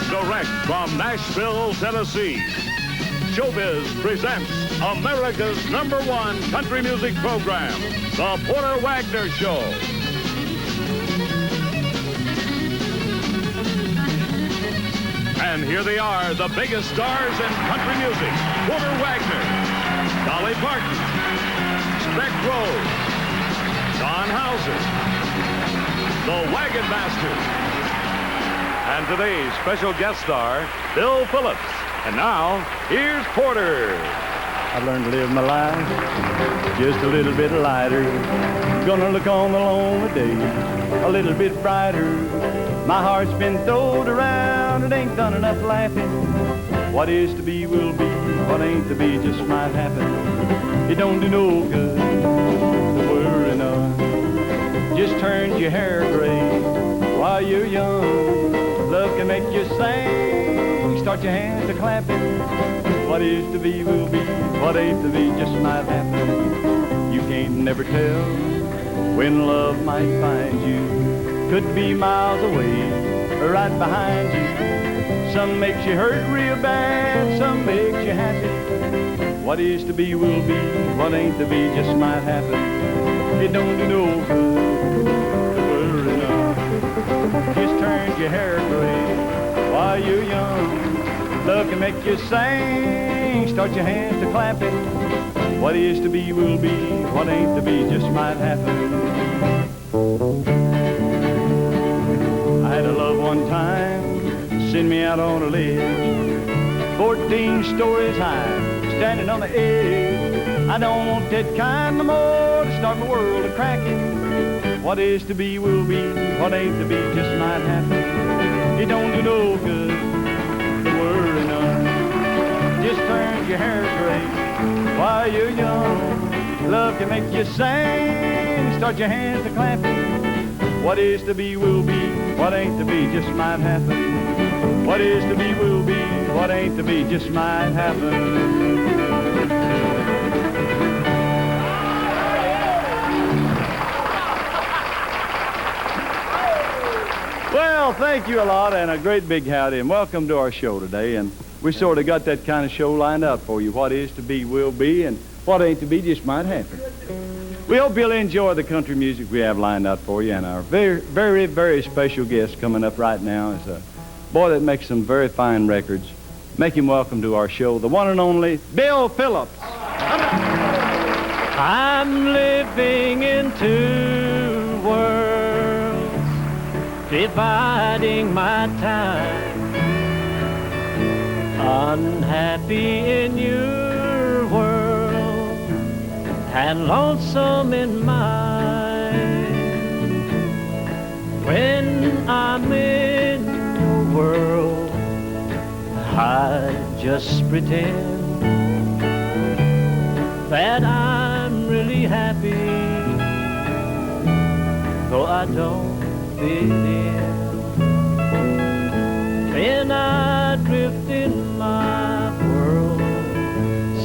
Direct from Nashville, Tennessee, Showbiz presents America's #1 country music program, The Porter Wagoner Show. And here they are, the biggest stars in country music: Porter Wagoner, Dolly Parton, Speck Rose, Don Hauser, the Wagon Masters, and today's special guest star, Bill Phillips. And now, here's Porter. I've learned to live my life just a little bit lighter. Gonna look on the lonely day a little bit brighter. My heart's been throwed around, it ain't done enough laughing. What is to be will be, what ain't to be just might happen. It don't do no good to worry none. Just turn your hair gray while you're young. Love can make you sing, start your hands a clapping. What is to be will be, what ain't to be just might happen. You can't never tell when love might find you. Could be miles away or right behind you. Some makes you hurt real bad, some makes you happy. What is to be will be, what ain't to be just might happen. It don't do no good to worry none. Just turn your hair gray while you're young. Love can make you sing, start your hands to clapping. What is to be will be, what ain't to be just might happen. I had a love one time, send me out on a ledge, 14 stories high, standing on the edge. I don't want that kind no more to start my world a-cracking. What is to be will be, what ain't to be just might happen. It don't do no good to worry none. Just turn your hair gray while you're young. Love can make you sing, start your hands to clapping. What is to be will be, what ain't to be just might happen. What is to be will be, what ain't to be just might happen. Well, thank you a lot, and a great big howdy, and welcome to our show today. And we sort of got that kind of show lined up for you. What is to be will be, and what ain't to be just might happen. We hope you'll enjoy the country music we have lined up for you, and our very, very, very special guest coming up right now is a boy that makes some very fine records. Make him welcome to our show, the one and only Bill Phillips. I'm living in two worlds, dividing my time. Unhappy in your world and lonesome in mine. When I'm in your world, I just pretend that I'm really happy, though I don't fit in. Then I drift in my world,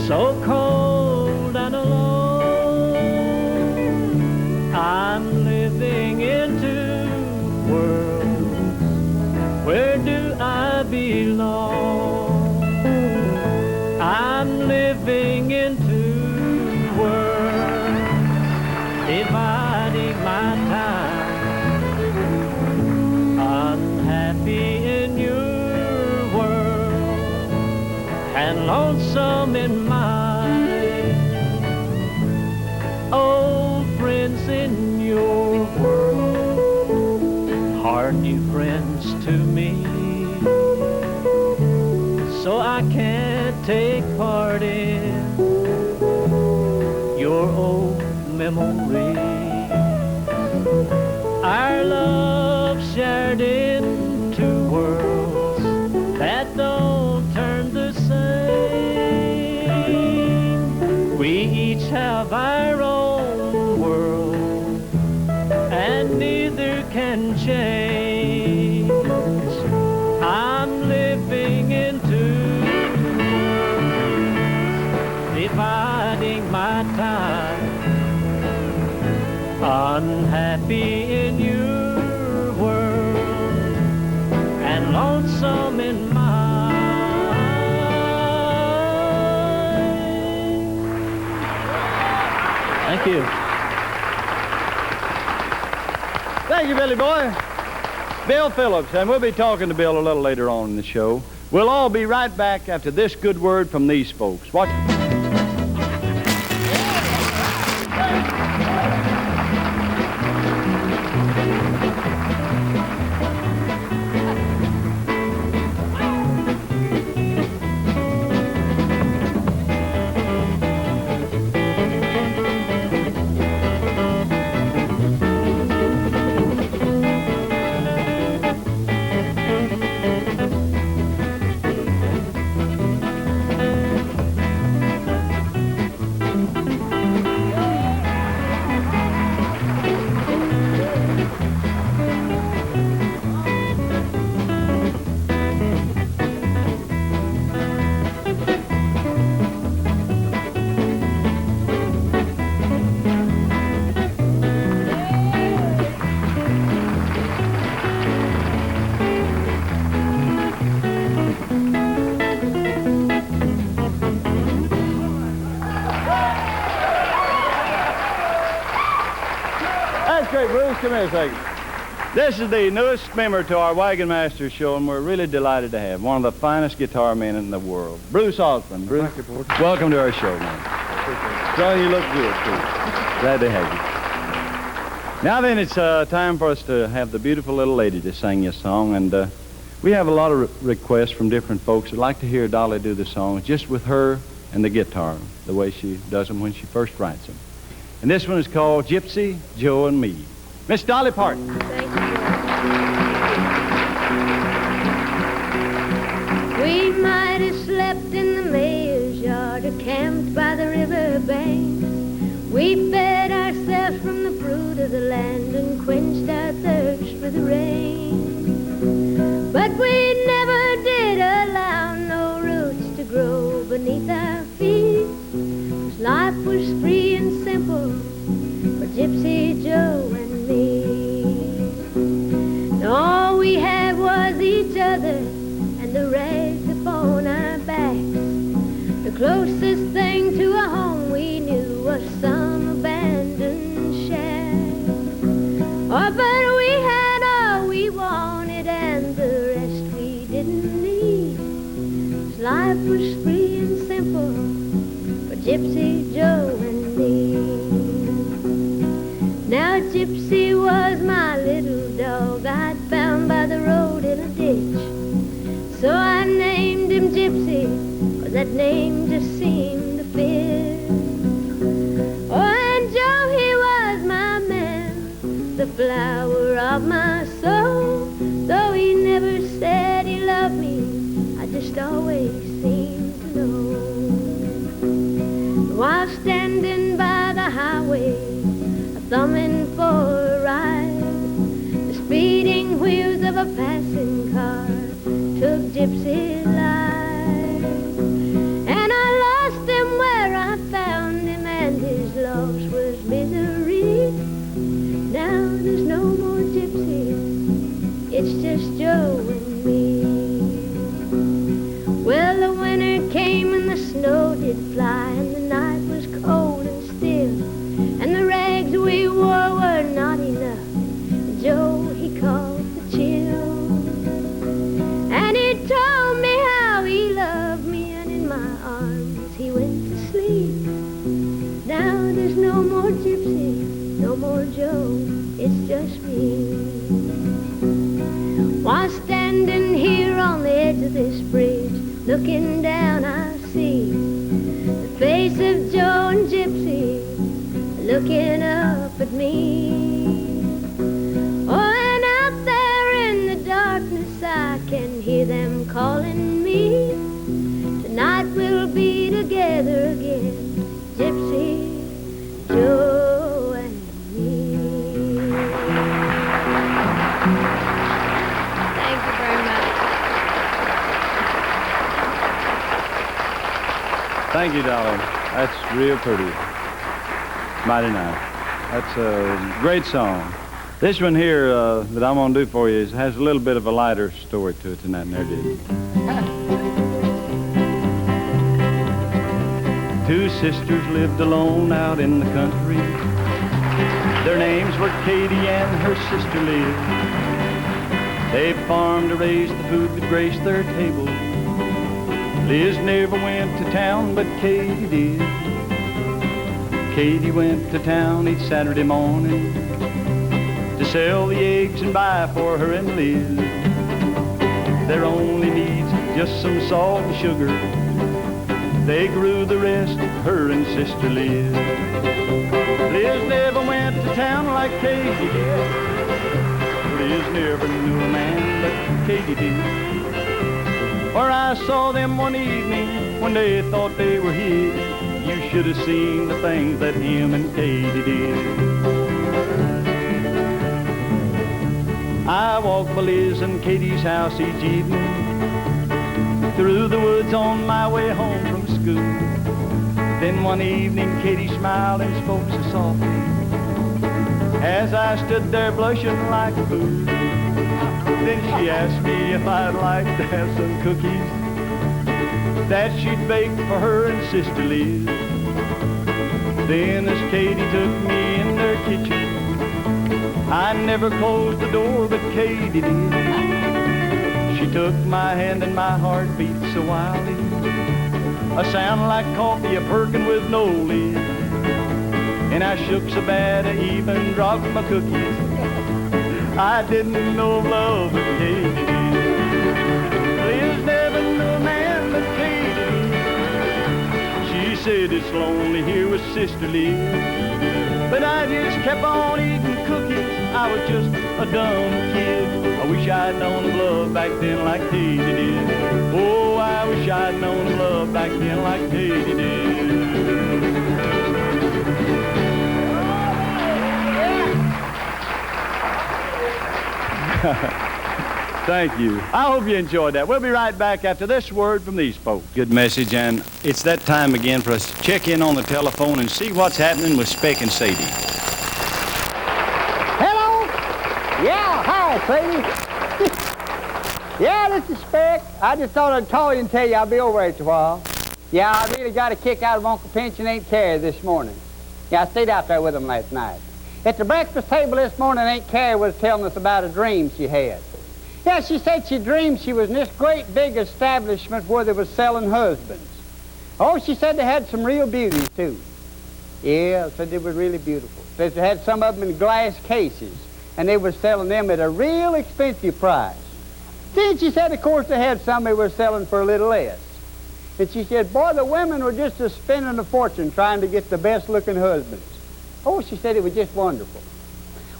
so cold and alone. I'm living in two worlds, where do I belong? I'm living in two worlds, dividing my time. Unhappy in your world and lonesome in mine. Old friends in your world are new friends to me, so I can't take part in your old memories. Our love shared in two worlds that don't turn the same. We each have our own world, and neither can change. I'm living in two worlds, dividing my time. Unhappy in your world and lonesome in mine. Thank you. Thank you, Billy Boy. Bill Phillips, and we'll be talking to Bill a little later on in the show. We'll all be right back after this good word from these folks. Watch. That's great, Bruce. Come here a second. This is the newest member to our Wagon Master show, and we're really delighted to have one of the finest guitar men in the world, Bruce Osborne. Bruce, Thank you, Parton. welcome to our show, man. John, you look good, too. Glad to have you. Now then, it's time for us to have the beautiful little lady to sing you a song, and we have a lot of requests from different folks who'd like to hear Dolly do the song just with her and the guitar, the way she does them when she first writes them. And this one is called Gypsy, Joe, and Me. Miss Dolly Parton. Thank you. We might have slept in the mayor's yard or camped by the river bank. We fed ourselves from the fruit of the land and quenched our thirst for the rain. But we never did allow no roots to grow beneath our feet. 'Cause life was free and simple for Gypsy Joe and me. And all we had was each other and the rags upon our backs. The closest thing to a home we knew was some abandoned shack. Oh, but we had all we wanted and the rest we didn't need. 'Cause life was free and simple for Gypsy Joe and me. Now Gypsy was my little dog I'd found by the road in a ditch. So I named him Gypsy, 'cause that name just seemed to fit. Oh, and Joe, he was my man, the flower of my soul. Though he never said he loved me, I just always seemed to know. While standing by the highway, thumbing for a ride, the speeding wheels of a passing car took Gypsy's life. And I lost him where I found him, and his loss was misery. Now there's no more Gypsy, it's just Joe and me. Well, the winter came and the snow did fly, and the night was cold and still, and the rags we wore were not enough. Joe, he called the chill. And he told me how he loved me, and in my arms he went to sleep. Now there's no more Gypsy, no more Joe, it's just me. While standing here on the edge of this bridge, looking down I see the face of Joe and Gypsy looking up at me. Oh, and out there in the darkness I can hear them calling me. Tonight we'll be together again, Gypsy, Joe, and me. Thank you very much. Thank you, Dolly. That's real pretty. Mighty nice. That's a great song. This one here that I'm going to do for you has a little bit of a lighter story to it than that there did. Two sisters lived alone out in the country. Their names were Katie and her sister Liz. They farmed to raise the food that graced their table. Liz never went to town, but Katie did. Katie went to town each Saturday morning to sell the eggs and buy for her and Liz. Their only needs just some salt and sugar. They grew the rest, her and sister Liz. Liz never went to town like Katie did. Liz never knew a man, but Katie did. For I saw them one evening when they thought they were his. You should have seen the things that him and Katie did. I walked by Liz and Katie's house each evening, through the woods on my way home from school. Then one evening Katie smiled and spoke so softly, as I stood there blushing like a fool. Then she asked me if I'd like to have some cookies that she'd baked for her and sister Liz. Then as Katie took me in their kitchen, I never closed the door, but Katie did. She took my hand and my heart beat so wildly, a sound like coffee a perkin' with no lid. And I shook so bad I even dropped my cookies. I didn't know love, but Katie did. Liz never knew a man, but Katie did. She said it's lonely here with sister Liz, but I just kept on eating cookies. I was just a dumb kid. I wish I'd known love back then like Katie did. Oh, I wish I'd known love back then like Katie did. Thank you. I hope you enjoyed that. We'll be right back after this word from these folks. Good message, and it's that time again for us to check in on the telephone and see what's happening with Speck and Sadie. Hello? Yeah, hi, Sadie. Yeah, this is Speck. I just thought I'd call you and tell you I'll be over after a while. Yeah, I really got a kick out of Uncle Pinch and Aunt Carrie this morning. Yeah, I stayed out there with them last night. At the breakfast table this morning, Aunt Carrie was telling us about a dream she had. Yeah, she said she dreamed she was in this great big establishment where they was selling husbands. Oh, she said they had some real beauties, too. Yeah, said they were really beautiful. They had some of them in glass cases, and they were selling them at a real expensive price. Then she said, of course, they had some they were selling for a little less. And she said, boy, the women were just spending a fortune trying to get the best-looking husbands. Oh, she said it was just wonderful.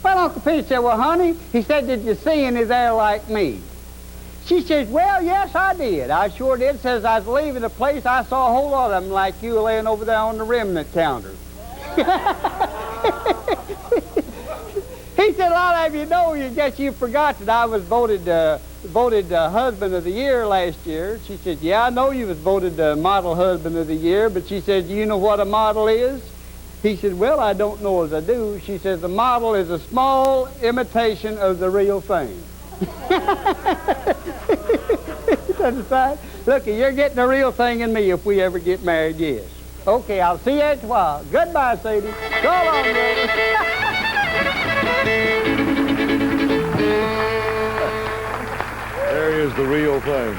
Well, Uncle Peter said, well, honey, he said, did you see any there like me? She says, well, yes, I did. I sure did. Says, I was leaving the place, I saw a whole lot of them like you laying over there on the remnant counter. He said, a lot of you know, you guess you forgot that I was voted husband of the year last year. She said, yeah, I know you was voted model husband of the year, but she said, do you know what a model is? He said, well, I don't know as I do. She says, the model is a small imitation of the real thing. That's right. Look, you're getting the real thing in me if we ever get married, yes. Okay, I'll see you after a while. Goodbye, Sadie. So long, brother. There is the real thing.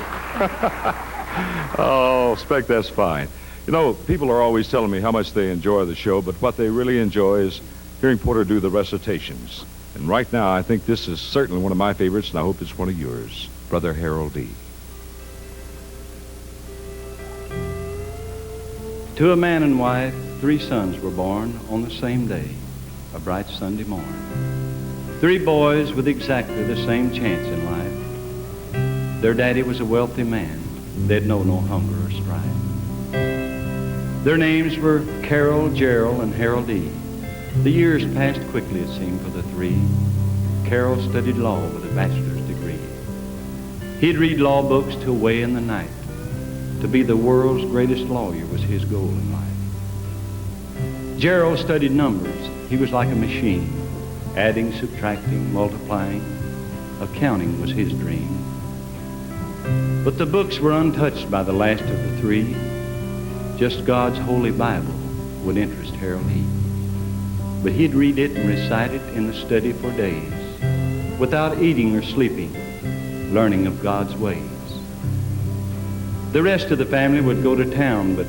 Oh, Speck, that's fine. You know, people are always telling me how much they enjoy the show, but what they really enjoy is hearing Porter do the recitations. And right now, I think this is certainly one of my favorites, and I hope it's one of yours, Brother Harold D. To a man and wife, 3 sons were born on the same day, a bright Sunday morn. 3 boys with exactly the same chance in life. Their daddy was a wealthy man. They'd know no hunger or strife. Their names were Carol, Gerald, and Harold E. The years passed quickly, it seemed, for the 3. Carol studied law with a bachelor's degree. He'd read law books till way in the night. To be the world's greatest lawyer was his goal in life. Gerald studied numbers. He was like a machine, adding, subtracting, multiplying. Accounting was his dream. But the books were untouched by the last of the three. Just God's Holy Bible would interest Harold E. But he'd read it and recite it in the study for days, without eating or sleeping, learning of God's ways. The rest of the family would go to town, but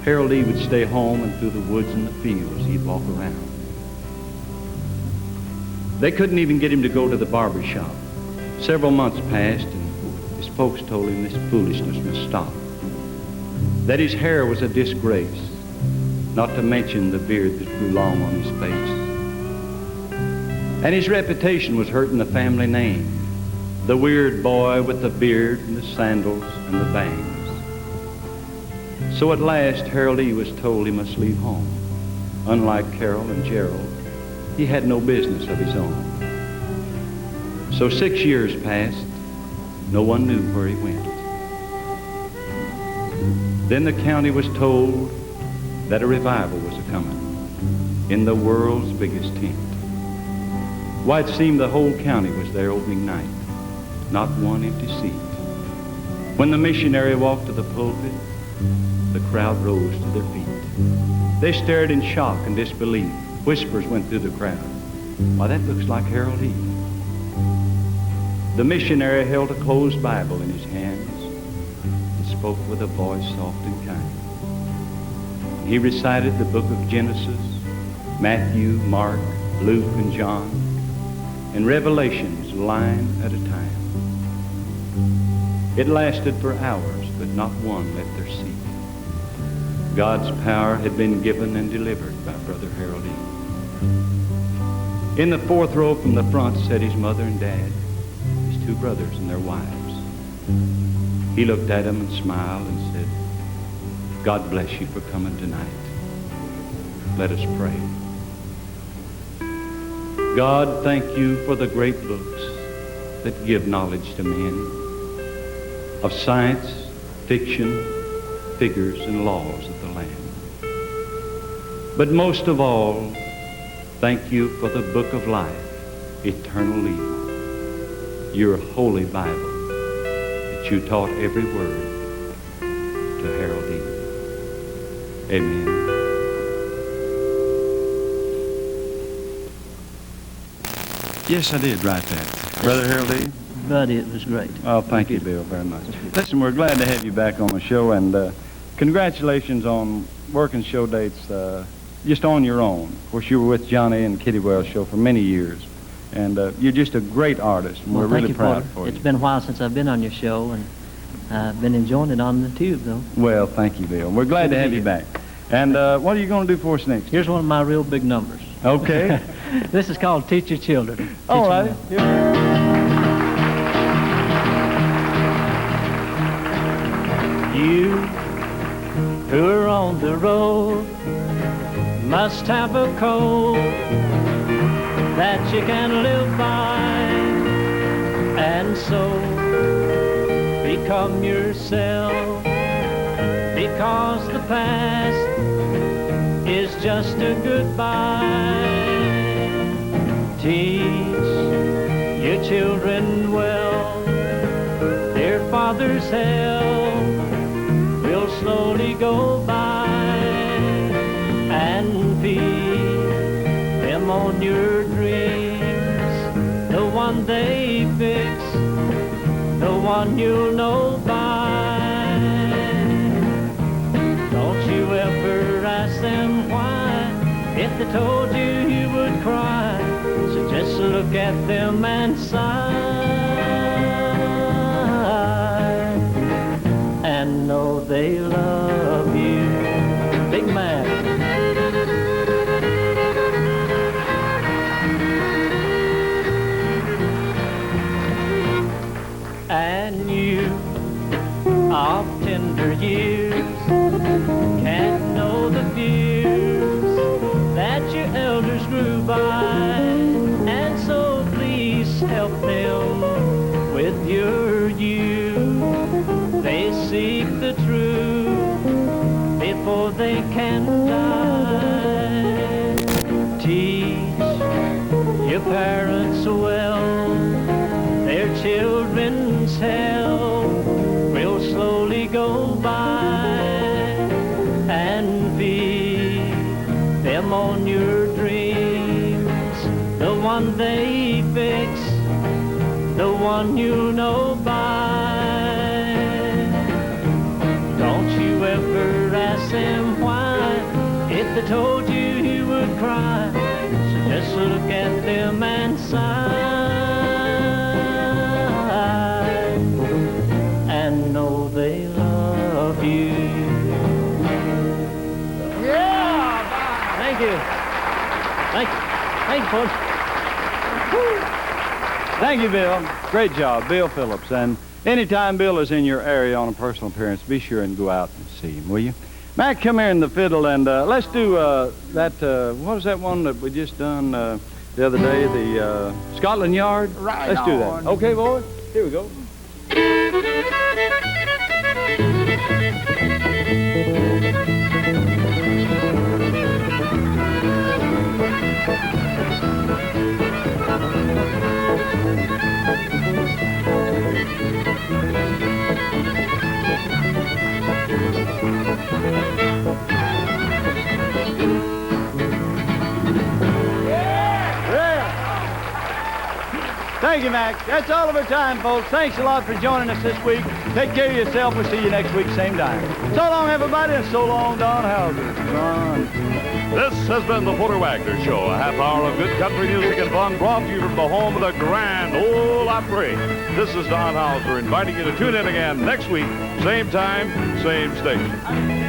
Harold E. would stay home, and through the woods and the fields he'd walk around. They couldn't even get him to go to the barber shop. Several months passed, and his folks told him this foolishness must stop. That his hair was a disgrace, not to mention the beard that grew long on his face. And his reputation was hurting the family name, the weird boy with the beard and the sandals and the bangs. So at last, Harold E. was told he must leave home. Unlike Carol and Gerald, he had no business of his own. So 6 years passed, no one knew where he went. Then the county was told that a revival was a-coming in the world's biggest tent. Why, it seemed the whole county was there opening night, not one empty seat. When the missionary walked to the pulpit, the crowd rose to their feet. They stared in shock and disbelief. Whispers went through the crowd. Why, that looks like Harold E. The missionary held a closed Bible in his hands and spoke with a voice soft and kind. He recited the book of Genesis, Matthew, Mark, Luke, and John, and Revelations line at a time. It lasted for hours, but not one left their seat. God's power had been given and delivered by Brother Harold E. In the fourth row from the front sat his mother and dad, his two brothers and their wives. He looked at them and smiled and said, God bless you for coming tonight. Let us pray. God, thank you for the great books that give knowledge to men of science, fiction, figures, and laws of the land. But most of all, thank you for the book of life, eternally, your holy Bible that you taught every word to Harold E. Amen. Yes, I did write that. Brother Harold E.? Buddy, it was great. Oh, thank you, Bill, very much. Listen, we're glad to have you back on the show, and congratulations on working show dates just on your own. Of course, you were with Johnny and Kitty Wells' show for many years, and you're just a great artist, and we're really proud for you. It's been a while since I've been on your show, and I've been enjoying it on the tube, though. Well, thank you, Bill. We're glad to have you back. And what are you going to do for us next? Here's one of my real big numbers. Okay. This is called Teach Your Children. All right. You who are on the road must have a code that you can live by, and so become yourself, because the past is just a goodbye. Teach your children well, their father's help will slowly go by, and feed them on your dreams, the one they fix, the one you'll know by. Don't you ever ask them why, if they told you you would cry, so just look at them and sigh, and know they love you. Big man. And you of tender years can't know the fears that your elders grew by, and so please help them with your youth. They seek the truth before they can die. their parents well, their children's hell will slowly go by, and feed them on your dreams, the one they fix, the one you know by. Don't you ever ask them why, if they told you you would cry. So just look at them and sigh, and know they love you. Yeah! Thank you. Thank you. Thank you, folks. Thank you, Bill. Great job, Bill Phillips. And anytime Bill is in your area on a personal appearance, be sure and go out and see him, will you? Mac, come here in the fiddle, and let's do that, what was that one that we just done the other day, the Scotland Yard? Right Let's do that. on. Okay, boys? Here we go. Thank you, Mac. That's all of our time, folks. Thanks a lot for joining us this week. Take care of yourself. We'll see you next week, same time. So long, everybody, and so long, Don Hauser. Ron. This has been the Porter Wagner Show, a half hour of good country music and fun brought to you from the home of the Grand Ole Opry. This is Don Hauser inviting you to tune in again next week, same time, same station.